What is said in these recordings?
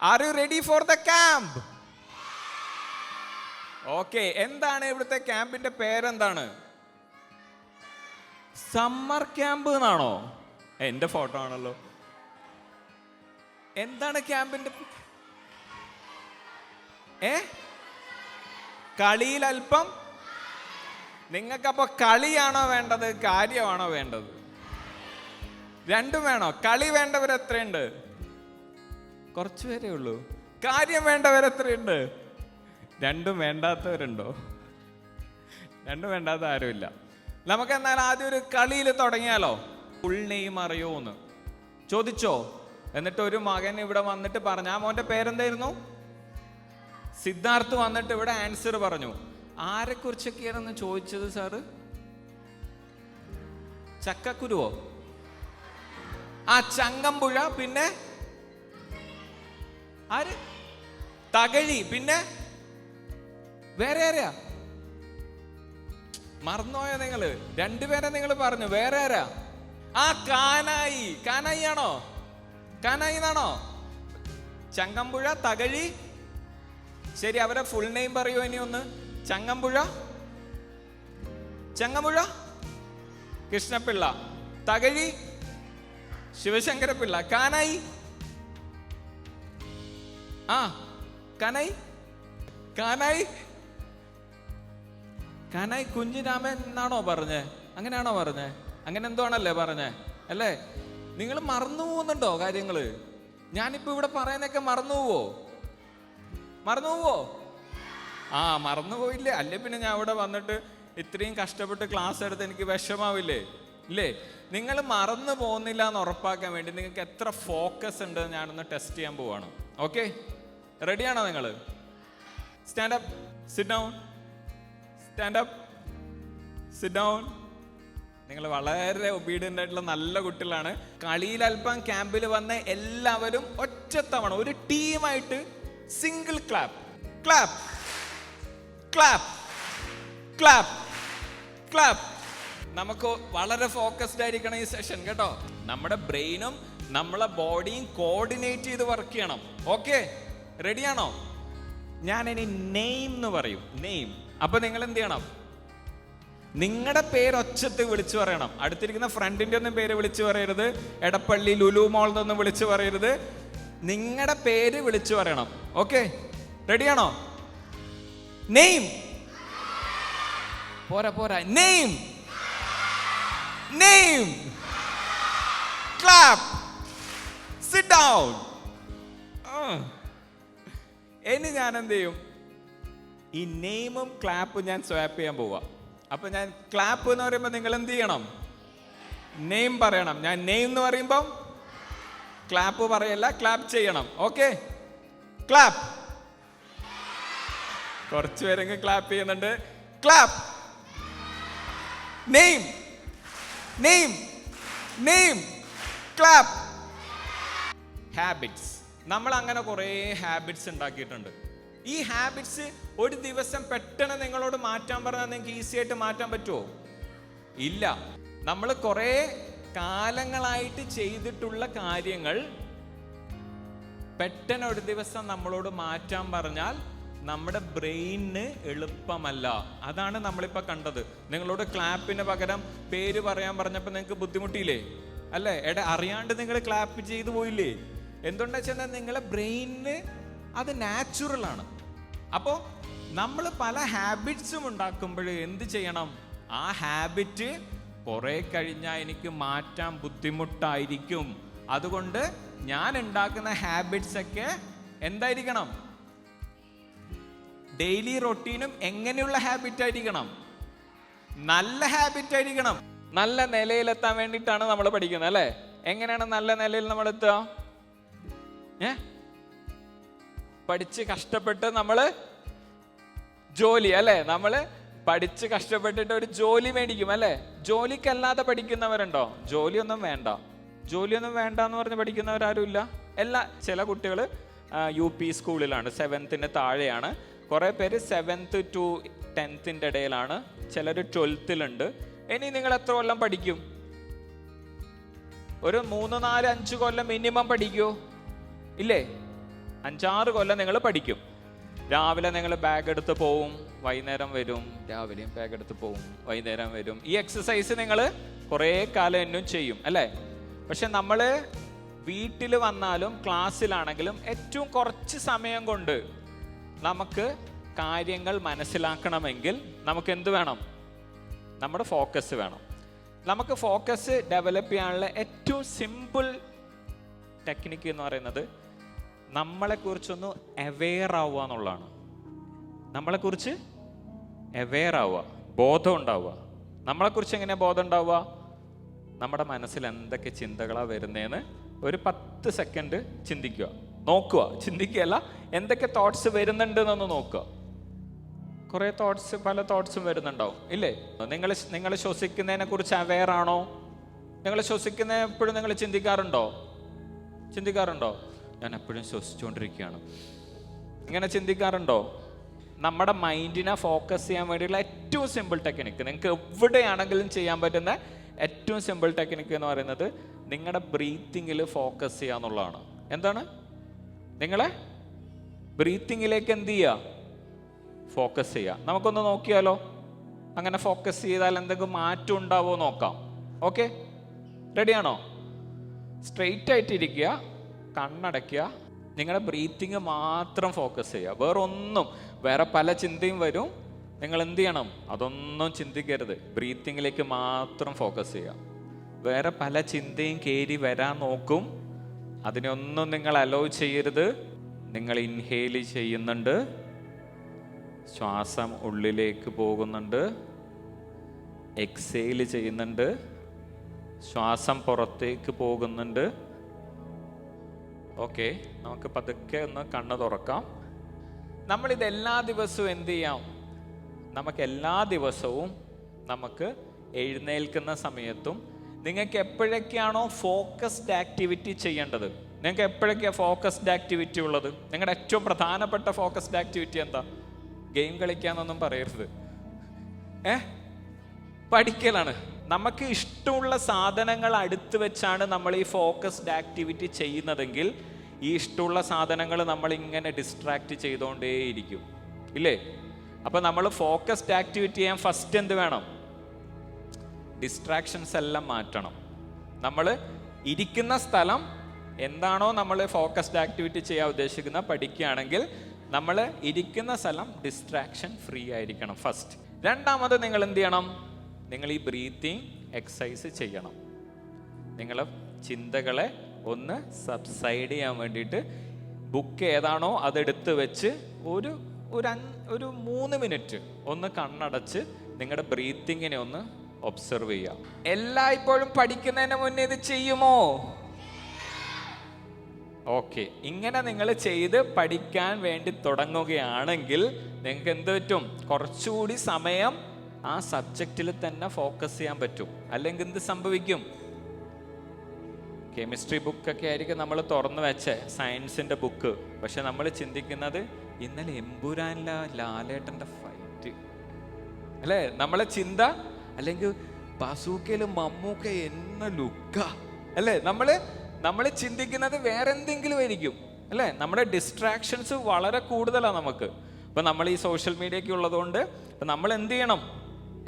Are you ready for the camp? Okay, എന്താണ് ഇവിടുത്തെ ക്യാമ്പിന്റെ പേരെന്താണ്? സമ്മർ ക്യാമ്പ് എന്നാണോ? എന്റെ ഫോട്ടോ ആണല്ലോ. എന്താണ് ക്യാമ്പിന്റെ? കളിയിൽ അല്പം. നിങ്ങൾക്കപ്പോ കളിയാണോ വേണ്ടത്, കാര്യമാണോ വേണ്ടത്? രണ്ടും വേണോ? കളി വേണ്ടവർ എത്രയുണ്ട്? കുറച്ചു പേരേ ഉള്ളൂ. കാര്യം വേണ്ടവർ എത്രയുണ്ട്? രണ്ടും വേണ്ടാത്തവരുണ്ടോ? രണ്ടും വേണ്ടാത്ത ആരുമില്ല. നമുക്ക് എന്നാൽ ആദ്യം ഒരു കളിയിൽ തുടങ്ങിയാലോ? ഫുൾ നെയിം അറിയോന്ന് ചോദിച്ചോ? എന്നിട്ട് ഒരു മകൻ ഇവിടെ വന്നിട്ട് പറഞ്ഞു. ആ മോന്റെ പേരെന്തായിരുന്നു? സിദ്ധാർത്ഥ് വന്നിട്ട് ഇവിടെ ആൻസർ പറഞ്ഞു. ആരെ കുറിച്ചൊക്കെയാണെന്ന് ചോദിച്ചത് സാറ്? ചക്കക്കുരുവോ? ആ ചങ്ങമ്പുഴ. പിന്നെ ആര്? തകഴി. പിന്നെ വേറെ ആരാ? മറന്നുപോയോ നിങ്ങള്? രണ്ടുപേരെ നിങ്ങൾ പറഞ്ഞു. വേറെ ആരാ? ആ കാനായി. കാനായി ആണോ? കാനായി എന്നാണോ? ചങ്ങമ്പുഴ, തകഴി. ശരി, അവരെ ഫുൾ നെയിം പറയൂ ഇനി ഒന്ന്. ചങ്ങമ്പുഴ, ചങ്ങമ്പുഴ കൃഷ്ണപിള്ള. തകഴി ശിവശങ്കരപിള്ള. കാനായി, ആ കാനായി, കാനായി, കാനായി കുഞ്ഞിരാമൻ എന്നാണോ പറഞ്ഞേ? അങ്ങനെയാണോ പറഞ്ഞേ? അങ്ങനെ എന്തോ ആണല്ലേ പറഞ്ഞേ അല്ലേ? നിങ്ങൾ മറന്നു പോകുന്നുണ്ടോ കാര്യങ്ങള്? ഞാനിപ്പോ ഇവിടെ പറയുന്നൊക്കെ മറന്നു പോവോ? മറന്നു പോവോ? ആ, മറന്നു പോയില്ലേ? അല്ലേ പിന്നെ ഞാൻ ഇവിടെ വന്നിട്ട് ഇത്രയും കഷ്ടപ്പെട്ട് ക്ലാസ് എടുത്ത് എനിക്ക് വിഷമാവില്ലേ? ഇല്ലേ? നിങ്ങൾ മറന്നു പോകുന്നില്ല എന്ന് ഉറപ്പാക്കാൻ വേണ്ടി നിങ്ങൾക്ക് എത്ര ഫോക്കസ് ഉണ്ട് ഞാനൊന്ന് ടെസ്റ്റ് ചെയ്യാൻ പോവാണ്. ഓക്കെ, റെഡിയാണോ നിങ്ങൾ? Stand up, sit down, stand up, sit down. നിങ്ങൾ വളരെ ഒബീഡിയൻ്റ് ആയിട്ടുള്ള നല്ല കുട്ടികളാണ്. കളിയിൽ അല്പം ക്യാമ്പിൽ വന്ന എല്ലാവരും ഒറ്റത്തവണ ഒരു ടീമായിട്ട് single clap, clap, clap, clap, clap. നമുക്ക് വളരെ ഫോക്കസ്ഡ് ആയിരിക്കണം ഈ സെഷൻ കേട്ടോ. നമ്മുടെ ബ്രെയിനും നമ്മളെ ബോഡിയും കോർഡിനേറ്റ് ചെയ്ത് വർക്ക് ചെയ്യണം. ഓക്കെ, റെഡിയാണോ? ഞാൻ ഇനി നെയിം എന്ന് പറയും. നെയിം. അപ്പൊ നിങ്ങൾ എന്ത് ചെയ്യണം? നിങ്ങളുടെ പേര് ഒച്ചത്ത് വിളിച്ചു പറയണം. അടുത്തിരിക്കുന്ന ഫ്രണ്ടിന്റെ ഒന്നും പേര് വിളിച്ചു പറയരുത്. എടപ്പള്ളി ലുലു മോളിന്നൊന്നും വിളിച്ചു പറയരുത്. നിങ്ങളുടെ പേര് വിളിച്ചു പറയണം. ഓക്കെ, റെഡിയാണോ? നെയിം. പോരാ പോരാ. Name, name, clap, sit down. ഇനി ഞാൻ എന്ത് ചെയ്യും? ഈ നെയിമും ക്ലാപ്പും ഞാൻ സ്വാപ്പ് ചെയ്യാൻ പോവാ. അപ്പൊ ഞാൻ ക്ലാപ്പ് എന്ന് പറയുമ്പോൾ നിങ്ങൾ എന്ത് ചെയ്യണം? നെയിം പറയണം. ഞാൻ നെയിം എന്ന് പറയുമ്പോൾ ക്ലാപ്പ് പറയല്ല, ക്ലാപ്പ് ചെയ്യണം. Okay, clap. കുറച്ചു പേരെങ്കിലും ക്ലാപ്പ് ചെയ്യുന്നുണ്ട്. Clap. Name, name, name, clap. Habits. നമ്മൾ അങ്ങനെ കുറേ ഹാബിറ്റ്സ് ഉണ്ടാക്കിയിട്ടുണ്ട്. ഈ ഹാബിറ്റ്സ് ഒരു ദിവസം പെട്ടെന്ന് നിങ്ങളോട് മാറ്റാൻ പറഞ്ഞാൽ നിങ്ങൾക്ക് ഈസി ആയിട്ട് മാറ്റാൻ പറ്റുമോ? ഇല്ല. നമ്മൾ കുറേ കാലങ്ങളായിട്ട് ചെയ്തിട്ടുള്ള കാര്യങ്ങൾ പെട്ടെന്ന് ഒരു ദിവസം നമ്മളോട് മാറ്റാൻ പറഞ്ഞാൽ നമ്മുടെ ബ്രെയിനിന് എളുപ്പമല്ല. അതാണ് നമ്മളിപ്പോ കണ്ടത്. നിങ്ങളോട് ക്ലാപ്പിന് പകരം പേര് പറയാൻ പറഞ്ഞപ്പോൾ നിങ്ങൾക്ക് ബുദ്ധിമുട്ടിയില്ലേ? അല്ലേ? അറിയാണ്ട് നിങ്ങൾ ക്ലാപ്പ് ചെയ്തു പോയില്ലേ? എന്തുകൊണ്ടാ വെച്ചാൽ നിങ്ങളെ ബ്രെയിനിന് അത് നാച്ചുറൽ ആണ്. അപ്പോൾ നമ്മൾ പല ഹാബിറ്റ്സും ഉണ്ടാക്കുമ്പോൾ എന്ത് ചെയ്യണം? ആ ഹാബിറ്റ് കുറെ കഴിഞ്ഞാൽ എനിക്ക് മാറ്റാൻ ബുദ്ധിമുട്ടായിരിക്കും. അതുകൊണ്ട് ഞാൻ ഉണ്ടാക്കുന്ന ഹാബിറ്റ്സ് ഒക്കെ എന്തായിരിക്കണം? ഡെയിലി റൊട്ടീനും എങ്ങനെയുള്ള ഹാബിറ്റ് ആയിരിക്കണം? നല്ല ഹാബിറ്റ് ആയിരിക്കണം. നല്ല നിലയിലെത്താൻ വേണ്ടിയിട്ടാണ് നമ്മൾ പഠിക്കുന്നത് അല്ലേ? എങ്ങനെയാണ് നല്ല നിലയിൽ നമ്മൾ എത്തുക? പഠിച്ച് കഷ്ടപ്പെട്ട് നമ്മള് ജോലി അല്ലേ? നമ്മള് പഠിച്ച് കഷ്ടപ്പെട്ടിട്ട് ഒരു ജോലി മേടിക്കും അല്ലേ? ജോലിക്കല്ലാതെ പഠിക്കുന്നവരുണ്ടോ? ജോലിയൊന്നും വേണ്ട, ജോലിയൊന്നും വേണ്ട എന്ന് പറഞ്ഞ് പഠിക്കുന്നവരാരും ഇല്ല. ചില കുട്ടികൾ UP സ്കൂളിലാണ്, 7th താഴെയാണ്. കുറെ പേര് 7th to 10th ഇടയിലാണ്. ചിലർ 12th. ഇനി നിങ്ങൾ എത്ര കൊല്ലം പഠിക്കും? ഒരു 3, 4, 5 കൊല്ലം മിനിമം പഠിക്കൂ ഇല്ലേ? 5-6 കൊല്ലം നിങ്ങൾ പഠിക്കും. രാവിലെ നിങ്ങൾ ബാഗ് എടുത്ത് പോവും, വൈകുന്നേരം വരും, രാവിലെയും ബാഗ് എടുത്ത് പോവും, വൈകുന്നേരം വരും. ഈ എക്സസൈസ് നിങ്ങൾ കുറേ കാലം എന്നും ചെയ്യും അല്ലേ? പക്ഷെ നമ്മൾ വീട്ടിൽ വന്നാലും ക്ലാസ്സിലാണെങ്കിലും ഏറ്റവും കുറച്ച് സമയം കൊണ്ട് നമുക്ക് കാര്യങ്ങൾ മനസ്സിലാക്കണമെങ്കിൽ നമുക്ക് എന്ത് വേണം? നമ്മുടെ ഫോക്കസ് വേണം. നമുക്ക് ഫോക്കസ് ഡെവലപ്പ് ചെയ്യാനുള്ള ഏറ്റവും സിമ്പിൾ ടെക്നിക്ക് എന്ന് പറയുന്നത് നമ്മളെക്കുറിച്ചൊന്ന് അവെയർ ആവുക എന്നുള്ളതാണ്. നമ്മളെക്കുറിച്ച് അവെയർ ആവുക, ബോധം ഉണ്ടാവുക. നമ്മളെക്കുറിച്ച് എങ്ങനെ ബോധം ഉണ്ടാവുക? നമ്മുടെ മനസ്സിൽ എന്തൊക്കെ ചിന്തകളാണ് വരുന്നതെന്ന് ഒരു 10 സെക്കൻഡ് ചിന്തിക്കുക, നോക്കുക. ചിന്തിക്കുകയല്ല, എന്തൊക്കെ തോട്ട്സ് വരുന്നുണ്ട് എന്നൊന്ന് നോക്കുക. കുറേ തോട്ട്സ്, പല തോട്ട്സും വരുന്നുണ്ടാവും ഇല്ലേ? നിങ്ങൾ ശ്വസിക്കുന്നതിനെ കുറിച്ച് അവെയർ ആണോ? നിങ്ങൾ ശ്വസിക്കുന്ന എപ്പോഴും നിങ്ങൾ ചിന്തിക്കാറുണ്ടോ? ഞാൻ എപ്പോഴും ശ്വസിച്ചുകൊണ്ടിരിക്കുകയാണ്, ഇങ്ങനെ ചിന്തിക്കാറുണ്ടോ? നമ്മുടെ മൈൻഡിനെ ഫോക്കസ് ചെയ്യാൻ വേണ്ടിയുള്ള ഏറ്റവും സിമ്പിൾ ടെക്നിക്ക്, നിങ്ങൾക്ക് എവിടെയാണെങ്കിലും ചെയ്യാൻ പറ്റുന്ന ഏറ്റവും സിമ്പിൾ ടെക്നിക്ക് എന്ന് പറയുന്നത് നിങ്ങളുടെ ബ്രീത്തിങ്ങിൽ ഫോക്കസ് ചെയ്യുക എന്നുള്ളതാണ്. എന്താണ്? നിങ്ങളെ ബ്രീത്തിങ്ങിലേക്ക് എന്ത് ചെയ്യുക? ഫോക്കസ് ചെയ്യുക. നമുക്കൊന്ന് നോക്കിയാലോ? അങ്ങനെ ഫോക്കസ് ചെയ്താൽ എന്തെങ്കിലും മാറ്റം ഉണ്ടാവോ നോക്കാം. ഓക്കെ, റെഡിയാണോ? സ്ട്രെയിറ്റ് ആയിട്ടിരിക്കുക, കണ്ണടയ്ക്കുക, നിങ്ങളുടെ ബ്രീത്തിങ് മാത്രം ഫോക്കസ് ചെയ്യുക. വേറെ പല ചിന്തയും വരും, നിങ്ങൾ എന്ത് ചെയ്യണം? അതൊന്നും ചിന്തിക്കരുത്, ബ്രീത്തിങ്ങിലേക്ക് മാത്രം ഫോക്കസ് ചെയ്യുക. വേറെ പല ചിന്തയും കയറി വരാൻ നോക്കും, അതിനൊന്നും നിങ്ങൾ അലോ ചെയ്യരുത്. നിങ്ങൾ ഇൻഹേൽ ചെയ്യുന്നുണ്ട്, ശ്വാസം ഉള്ളിലേക്ക് പോകുന്നുണ്ട്, എക്സേൽ ചെയ്യുന്നുണ്ട്, ശ്വാസം പുറത്തേക്ക് പോകുന്നുണ്ട്. ഓക്കെ, നമുക്ക് പതുക്കെ ഒന്ന് കണ്ണ് തുറക്കാം. നമ്മളിത് എല്ലാ ദിവസവും എന്ത് ചെയ്യാം? നമുക്ക് എല്ലാ ദിവസവും നമുക്ക് എഴുന്നേൽക്കുന്ന സമയത്തും നിങ്ങൾക്ക് എപ്പോഴൊക്കെയാണോ ഫോക്കസ്ഡ് ആക്ടിവിറ്റി ചെയ്യേണ്ടത്, നിങ്ങൾക്ക് എപ്പോഴൊക്കെയാണ് ഫോക്കസ്ഡ് ആക്ടിവിറ്റി ഉള്ളത്? നിങ്ങളുടെ ഏറ്റവും പ്രധാനപ്പെട്ട ഫോക്കസ്ഡ് ആക്ടിവിറ്റി എന്താ? ഗെയിം കളിക്കാന്നൊന്നും പറയരുത്, പഠിക്കലാണ്. നമുക്ക് ഇഷ്ടമുള്ള സാധനങ്ങൾ അടുത്ത് വെച്ചാണ് നമ്മൾ ഈ ഫോക്കസ്ഡ് ആക്ടിവിറ്റി ചെയ്യുന്നതെങ്കിൽ ഈ ഇഷ്ടമുള്ള സാധനങ്ങൾ നമ്മളിങ്ങനെ ഡിസ്ട്രാക്റ്റ് ചെയ്തുകൊണ്ടേയിരിക്കും ഇല്ലേ? അപ്പം നമ്മൾ ഫോക്കസ്ഡ് ആക്ടിവിറ്റി ചെയ്യാൻ ഫസ്റ്റ് എന്ത് വേണം? ഡിസ്ട്രാക്ഷൻസ് എല്ലാം മാറ്റണം. നമ്മൾ ഇരിക്കുന്ന സ്ഥലം എന്താണോ നമ്മൾ ഫോക്കസ്ഡ് ആക്ടിവിറ്റി ചെയ്യാൻ ഉദ്ദേശിക്കുന്ന പഠിക്കുകയാണെങ്കിൽ നമ്മൾ ഇരിക്കുന്ന സ്ഥലം ഡിസ്ട്രാക്ഷൻ ഫ്രീ ആയിരിക്കണം ഫസ്റ്റ്. രണ്ടാമത് നിങ്ങൾ എന്ത് ചെയ്യണം? നിങ്ങൾ ഈ ബ്രീത്തിങ് എക്സസൈസ് ചെയ്യണം. നിങ്ങൾ ചിന്തകളെ ഒന്ന് സബ്സൈഡ് ചെയ്യാൻ വേണ്ടിയിട്ട് ബുക്ക് ഏതാണോ അതെടുത്ത് വെച്ച് ഒരു 3 മിനിറ്റ് ഒന്ന് കണ്ണടച്ച് നിങ്ങളുടെ ബ്രീത്തിങ്ങിനെ ഒന്ന് ഒബ്സർവ് ചെയ്യാം. എല്ലായ്പ്പോഴും പഠിക്കുന്നതിന് മുന്നേ ഇത് ചെയ്യുമോ? ഓക്കെ, ഇങ്ങനെ നിങ്ങൾ ചെയ്ത് പഠിക്കാൻ വേണ്ടി തുടങ്ങുകയാണെങ്കിൽ നിങ്ങൾക്ക് എന്ത് പറ്റും? കുറച്ചുകൂടി സമയം ആ സബ്ജക്റ്റിൽ തന്നെ ഫോക്കസ് ചെയ്യാൻ പറ്റും. അല്ലെങ്കിൽ എന്ത് സംഭവിക്കും? കെമിസ്ട്രി ബുക്കൊക്കെ ആയിരിക്കും നമ്മൾ തുറന്നു വെച്ചേ, സയൻസിൻ്റെ ബുക്ക്. പക്ഷെ നമ്മൾ ചിന്തിക്കുന്നത് ഇന്നലെ എമ്പുരാനിലെ ലാലേട്ടൻ്റെ ഫൈറ്റ് അല്ലേ? നമ്മളെ ചിന്ത, അല്ലെങ്കിൽ ബസൂക്കയിലും മമ്മൂക്ക എന്ന ലുക്ക അല്ലേ? നമ്മൾ ചിന്തിക്കുന്നത് വേറെ എന്തെങ്കിലും ആയിരിക്കും അല്ലേ? നമ്മുടെ ഡിസ്ട്രാക്ഷൻസ് വളരെ കൂടുതലാണ് നമുക്ക്. ഇപ്പം നമ്മൾ ഈ സോഷ്യൽ മീഡിയയൊക്കെ ഉള്ളതുകൊണ്ട് നമ്മൾ എന്ത് ചെയ്യണം?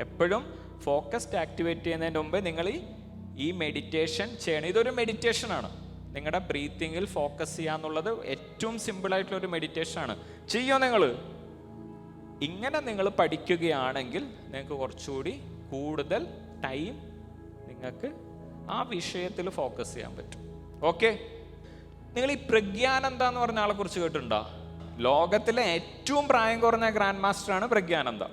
എപ്പോഴും ഫോക്കസ്ഡ് ആക്ടിവേറ്റ് ചെയ്യുന്നതിന് മുമ്പ് നിങ്ങൾ ഈ മെഡിറ്റേഷൻ ചെയ്യണം. ഇതൊരു മെഡിറ്റേഷനാണ്. നിങ്ങളുടെ ബ്രീത്തിങ്ങിൽ ഫോക്കസ് ചെയ്യുക എന്നുള്ളത് ഏറ്റവും സിമ്പിളായിട്ടുള്ളൊരു മെഡിറ്റേഷനാണ്. ചെയ്യോ നിങ്ങൾ? ഇങ്ങനെ നിങ്ങൾ പഠിക്കുകയാണെങ്കിൽ നിങ്ങൾക്ക് കുറച്ചുകൂടി കൂടുതൽ ടൈം നിങ്ങൾക്ക് ആ വിഷയത്തിൽ ഫോക്കസ് ചെയ്യാൻ പറ്റും. ഓക്കെ, നിങ്ങൾ ഈ പ്രഗ്യാനന്ദ എന്ന് പറഞ്ഞ ആളെ കുറിച്ച് കേട്ടിട്ടുണ്ടോ? ലോകത്തിലെ ഏറ്റവും പ്രായം കുറഞ്ഞ ഗ്രാൻഡ് മാസ്റ്ററാണ് പ്രഗ്യാനന്ദ.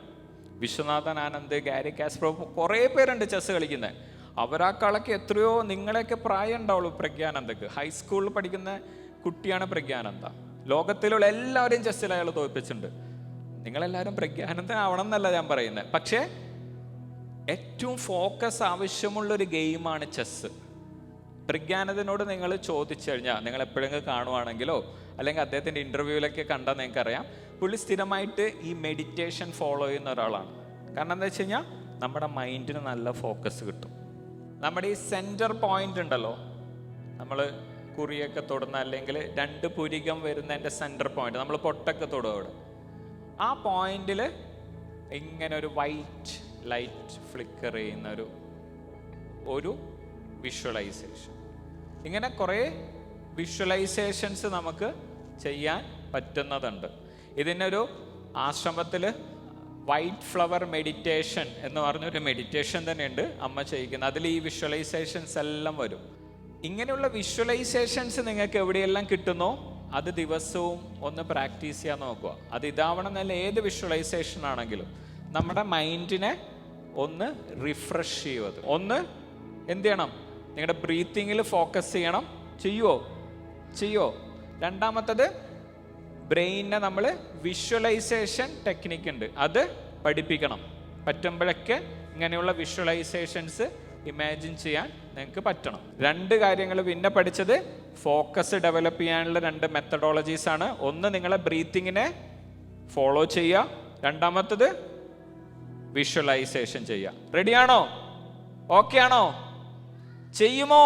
വിശ്വനാഥൻ ആനന്ദ്, ഗാരി കാസ്പറോവ്, കുറേ പേരുണ്ട് ചെസ് കളിക്കുന്നത്. അവരാക്കാളൊക്കെ എത്രയോ നിങ്ങളെയൊക്കെ പ്രായം ഉണ്ടാവുള്ളൂ പ്രഗ്യാനന്ദക്ക്. ഹൈസ്കൂളിൽ പഠിക്കുന്ന കുട്ടിയാണ് പ്രഗ്യാനന്ദ. ലോകത്തിലുള്ള എല്ലാവരെയും ചെസ്സിൽ അയാൾ തോൽപ്പിച്ചിട്ടുണ്ട്. നിങ്ങളെല്ലാവരും പ്രഗ്യാനന്ദൻ ആവണം എന്നല്ല ഞാൻ പറയുന്നത്, പക്ഷേ ഏറ്റവും ഫോക്കസ് ആവശ്യമുള്ളൊരു ഗെയിമാണ് ചെസ്സ്. പ്രഗ്യാനന്ദനോട് നിങ്ങൾ ചോദിച്ചു കഴിഞ്ഞാൽ, നിങ്ങൾ എപ്പോഴെങ്കിലും കാണുവാണെങ്കിലോ അല്ലെങ്കിൽ അദ്ദേഹത്തിൻ്റെ ഇൻ്റർവ്യൂവിലൊക്കെ കണ്ടാൽ നിങ്ങൾക്കറിയാം, പുള്ളി സ്ഥിരമായിട്ട് ഈ മെഡിറ്റേഷൻ ഫോളോ ചെയ്യുന്ന ഒരാളാണ്. കാരണം എന്താ വെച്ച് കഴിഞ്ഞാൽ നമ്മുടെ മൈൻഡിന് നല്ല ഫോക്കസ് കിട്ടും. നമ്മുടെ ഈ സെൻറ്റർ പോയിന്റ് ഉണ്ടല്ലോ, നമ്മൾ കുറിയൊക്കെ തൊടുന്ന, അല്ലെങ്കിൽ 2 പുരികം വരുന്നതിൻ്റെ സെൻറ്റർ പോയിന്റ്, നമ്മൾ പൊട്ടൊക്കെ തൊടും അവിടെ, ആ പോയിന്റിൽ ഇങ്ങനെ ഒരു വൈറ്റ് ലൈറ്റ് ഫ്ലിക്കർ ചെയ്യുന്ന ഒരു വിഷ്വലൈസേഷൻ. ഇങ്ങനെ കുറേ വിഷ്വലൈസേഷൻസ് നമുക്ക് ചെയ്യാൻ പറ്റുന്നതുണ്ട്. ഇതിനൊരു ആശ്രമത്തിൽ വൈറ്റ് ഫ്ലവർ മെഡിറ്റേഷൻ എന്ന് പറഞ്ഞൊരു മെഡിറ്റേഷൻ തന്നെയുണ്ട് അമ്മ ചെയ്യിക്കുന്നത്. അതിൽ ഈ വിഷ്വലൈസേഷൻസ് എല്ലാം വരും. ഇങ്ങനെയുള്ള വിഷ്വലൈസേഷൻസ് നിങ്ങൾക്ക് എവിടെയെല്ലാം കിട്ടുന്നോ അത് ദിവസവും ഒന്ന് പ്രാക്ടീസ് ചെയ്യാൻ നോക്കുക. അത് ഇതാവണം എന്നല്ല, ഏത് വിഷ്വലൈസേഷൻ ആണെങ്കിലും നമ്മുടെ മൈൻഡിനെ ഒന്ന് റിഫ്രഷ് ചെയ്യുക. ഒന്ന് എന്ത് ചെയ്യണം? നിങ്ങളുടെ ബ്രീത്തിങ്ങിൽ ഫോക്കസ് ചെയ്യണം. ചെയ്യോ? രണ്ടാമത്തത്, ബ്രെയിനിനെ നമ്മൾ വിഷ്വലൈസേഷൻ ടെക്നിക്ക് ഉണ്ട്, അത് പഠിപ്പിക്കണം. പറ്റുമ്പോഴൊക്കെ ഇങ്ങനെയുള്ള വിഷ്വലൈസേഷൻസ് ഇമാജിൻ ചെയ്യാൻ നിങ്ങൾക്ക് പറ്റണം. 2 കാര്യങ്ങൾ പിന്നെ പഠിച്ചത് ഫോക്കസ് ഡെവലപ്പ് ചെയ്യാനുള്ള 2 മെത്തഡോളജീസ് ആണ്. ഒന്ന്, നിങ്ങളെ ബ്രീത്തിങ്ങിനെ ഫോളോ ചെയ്യുക. രണ്ടാമത്തത് വിഷ്വലൈസേഷൻ ചെയ്യുക. റെഡിയാണോ? ഓക്കെ ആണോ? ചെയ്യുമോ?